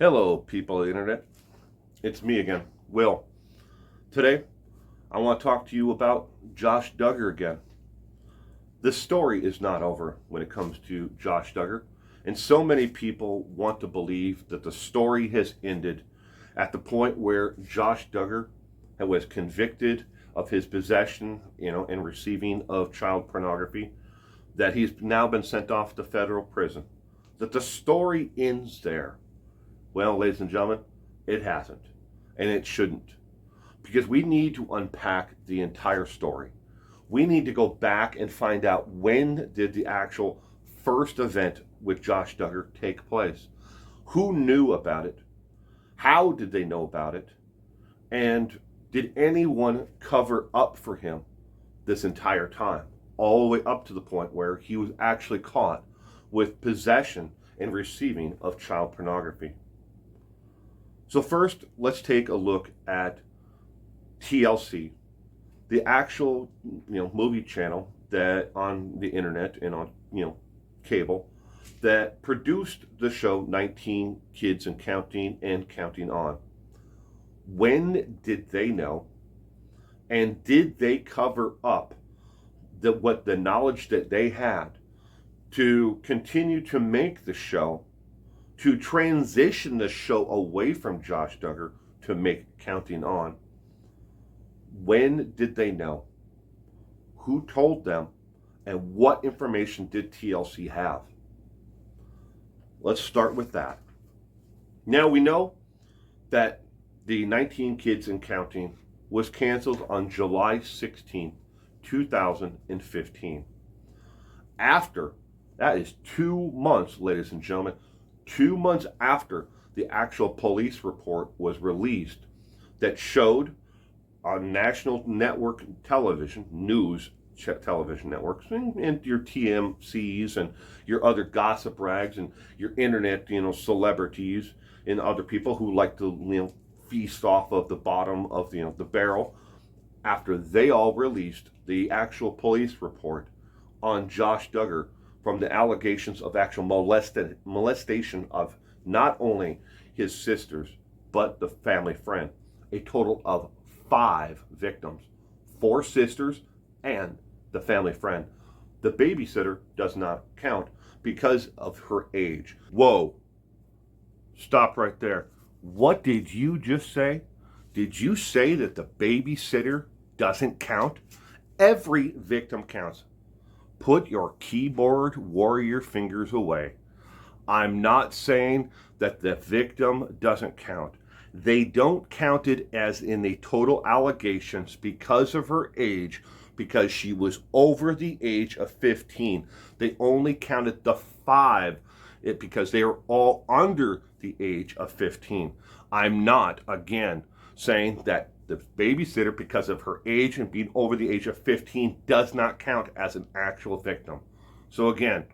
Hello, people of the internet. It's me again, Will. Today, I want to talk to you about Josh Duggar again. The story is not over when it comes to Josh Duggar, and so many people want to believe that the story has ended at the point where Josh Duggar was convicted of his possession, and receiving of child pornography, that he's now been sent off to federal prison. That the story ends there. Well, ladies and gentlemen, it hasn't. And it shouldn't. Because we need to unpack the entire story. We need to go back and find out, when did the actual first event with Josh Duggar take place? Who knew about it? How did they know about it? And did anyone cover up for him this entire time? All the way up to the point where he was actually caught with possession and receiving of child pornography. So first, let's take a look at TLC, the actual movie channel that on the internet and on cable that produced the show 19 Kids and Counting On. When did they know, and did they cover up the knowledge that they had to continue to make the show, to transition the show away from Josh Duggar to make Counting On? When did they know? Who told them? And what information did TLC have? Let's start with that. Now we know that the 19 Kids and Counting was canceled on July 16th, 2015. After, that is 2 months, ladies and gentlemen, 2 months after the actual police report was released that showed on national network television, television networks, and your TMCs and your other gossip rags and your internet, celebrities and other people who like to, feast off of the bottom of the barrel. After they all released the actual police report on Josh Duggar from the allegations of actual molestation of not only his sisters, but the family friend. A total of 5 victims, 4 sisters and the family friend. The babysitter does not count because of her age. Whoa, stop right there. What did you just say? Did you say that the babysitter doesn't count? Every victim counts. Put your keyboard warrior fingers away. I'm not saying that the victim doesn't count. They don't count it as in the total allegations because of her age, because she was over the age of 15. They only counted the 5 because they are all under the age of 15. I'm not, again, saying that the babysitter, because of her age and being over the age of 15, does not count as an actual victim. So again,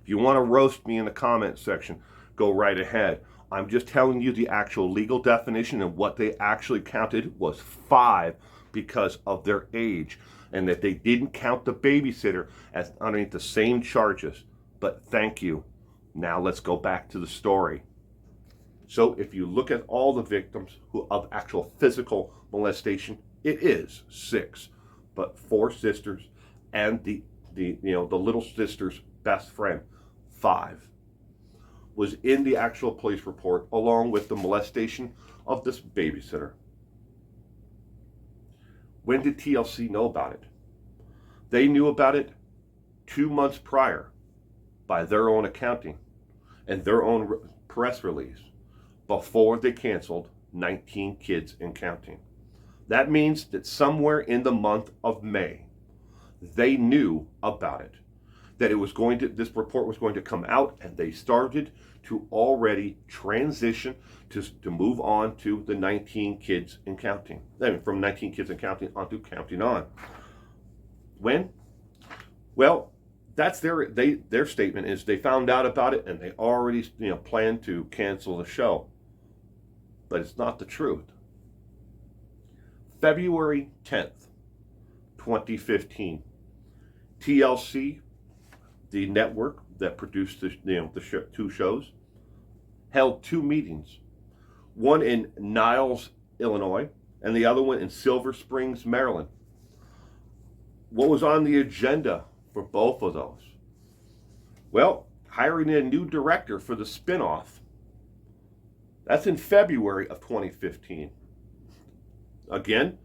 if you want to roast me in the comment section, go right ahead. I'm just telling you the actual legal definition, and what they actually counted was 5 because of their age, and that they didn't count the babysitter as underneath the same charges. But thank you. Now let's go back to the story. So if you look at all the victims of actual physical molestation, it is 6, but 4 sisters and the little sister's best friend, 5, was in the actual police report, along with the molestation of this babysitter. When did TLC know about it? They knew about it 2 months prior by their own accounting and their own press release, before they canceled 19 Kids and Counting. That means that somewhere in the month of May, they knew about it, that this report was going to come out, and they started to already transition to move on to the 19 Kids and Counting. Then from 19 Kids and Counting onto Counting On. When? Well, that's their statement is they found out about it and they already planned to cancel the show. But it's not the truth. February 10th, 2015, TLC, the network that produced the 2 shows, held 2 meetings one in Niles, Illinois, and the other one in Silver Springs, Maryland. What was on the agenda for both of those? Well, hiring a new director for the spinoff. That's in February of 2015. Again,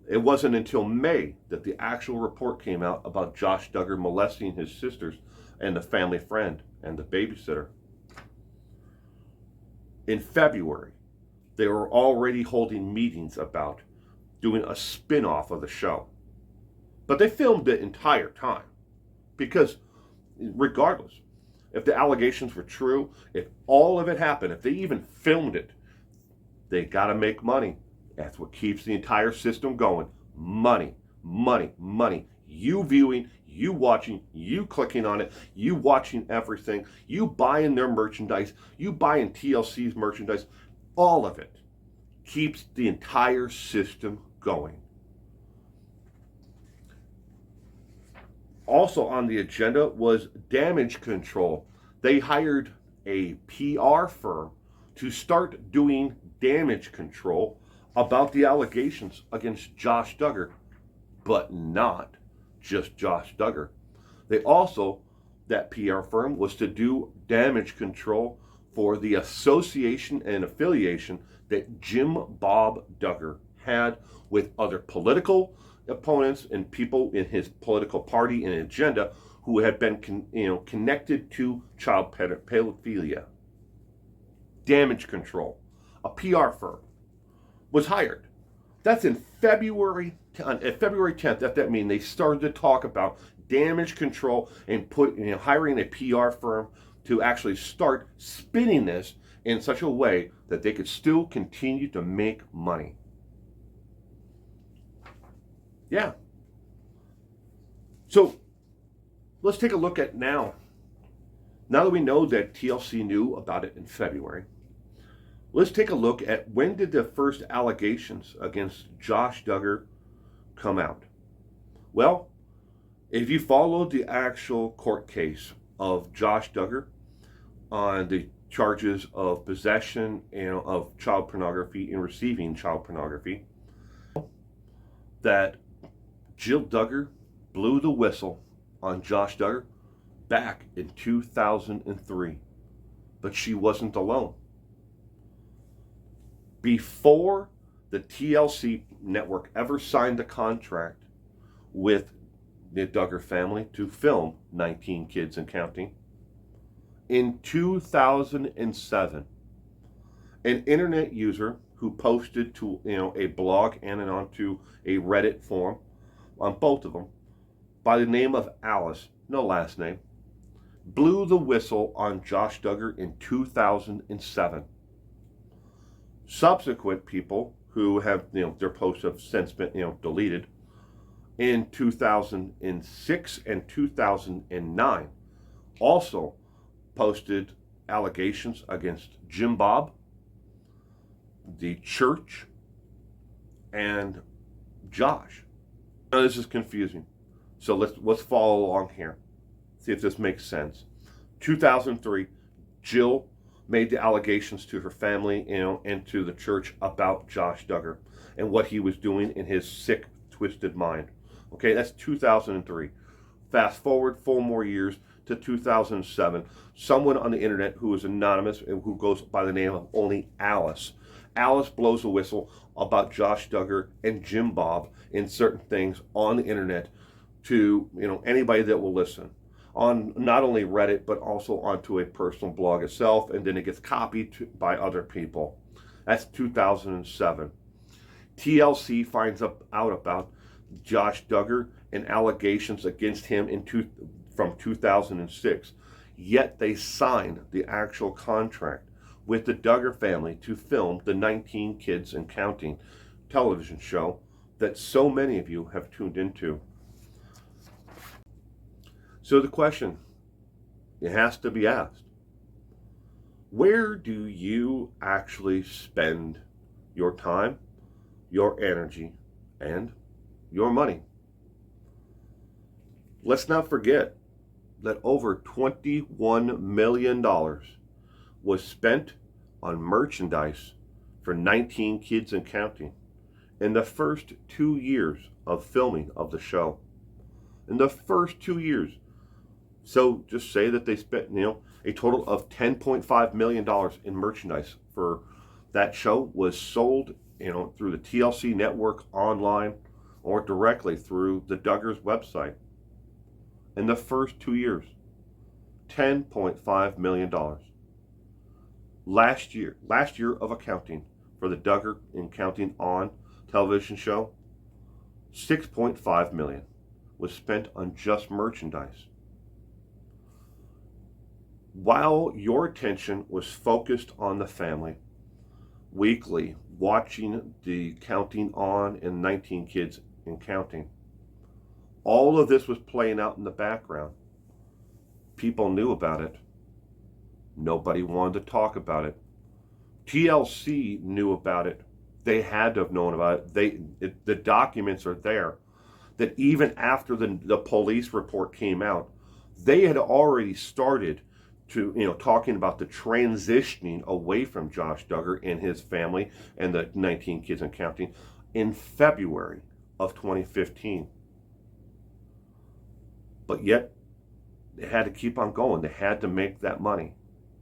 it wasn't until May that the actual report came out about Josh Duggar molesting his sisters and the family friend and the babysitter. In February, they were already holding meetings about doing a spin-off of the show. But they filmed the entire time because regardless, if the allegations were true, if all of it happened, if they even filmed it, they got to make money. That's what keeps the entire system going. Money, money, money. You viewing, you watching, you clicking on it, you watching everything, you buying their merchandise, you buying TLC's merchandise. All of it keeps the entire system going. Also on the agenda was damage control. They hired a PR firm to start doing damage control about the allegations against Josh Duggar, but not just Josh Duggar. They also, that PR firm was to do damage control for the association and affiliation that Jim Bob Duggar had with other political opponents and people in his political party and agenda who had been connected to child pedophilia. Damage control. A PR firm was hired. That's in February 10th. That means they started to talk about damage control and hiring a PR firm to actually start spinning this in such a way that they could still continue to make money. Yeah. So let's take a look at now. Now that we know that TLC knew about it in February, let's take a look at when did the first allegations against Josh Duggar come out. Well, if you followed the actual court case of Josh Duggar on the charges of possession and of child pornography and receiving child pornography, that Jill Duggar blew the whistle on Josh Duggar back in 2003. But she wasn't alone. Before the TLC network ever signed a contract with the Duggar family to film 19 Kids and Counting, in 2007, an internet user who posted to a blog and onto a Reddit forum on both of them by the name of Alice, no last name, blew the whistle on Josh Duggar in 2007. Subsequent people who have their posts have since been deleted in 2006 and 2009 also posted allegations against Jim Bob, the church, and Josh. Now this is confusing, so let's follow along here, see if this makes sense. 2003, Jill made the allegations to her family, and to the church about Josh Duggar and what he was doing in his sick, twisted mind. Okay, that's 2003. Fast forward 4 more years to 2007. Someone on the internet who is anonymous and who goes by the name of only Alice. Alice blows a whistle about Josh Duggar and Jim Bob in certain things on the internet to anybody that will listen, on not only Reddit but also onto a personal blog itself, and then it gets copied by other people. That's 2007. TLC finds out about Josh Duggar and allegations against him from 2006. Yet they signed the actual contract with the Duggar family to film the 19 Kids and Counting television show that so many of you have tuned into. So the question, it has to be asked, where do you actually spend your time, your energy, and your money? Let's not forget that over $21 million was spent on merchandise for 19 kids and counting in the first 2 years of filming of the show. In the first 2 years. So just say that they spent, a total of $10.5 million in merchandise for that show was sold, through the TLC network online or directly through the Duggar's website. In the first 2 years, $10.5 million. Last year of accounting for the Duggar and Counting On television show, $6.5 million was spent on just merchandise. While your attention was focused on the family, weekly watching the Counting On and 19 Kids and Counting, all of this was playing out in the background. People knew about it. Nobody wanted to talk about it. TLC knew about it. They had to have known about it. The documents are there that even after the police report came out, they had already started to, talking about the transitioning away from Josh Duggar and his family and the 19 Kids and Counting in February of 2015. But yet, they had to keep on going. They had to make that money.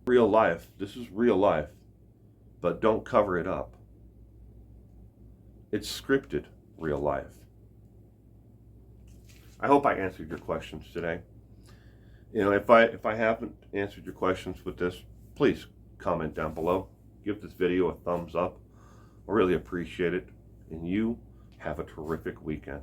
Real life. This is real life. But don't cover it up. It's scripted real life. I hope I answered your questions today. If I haven't answered your questions with this, please comment down below. Give this video a thumbs up. I really appreciate it. And you have a terrific weekend.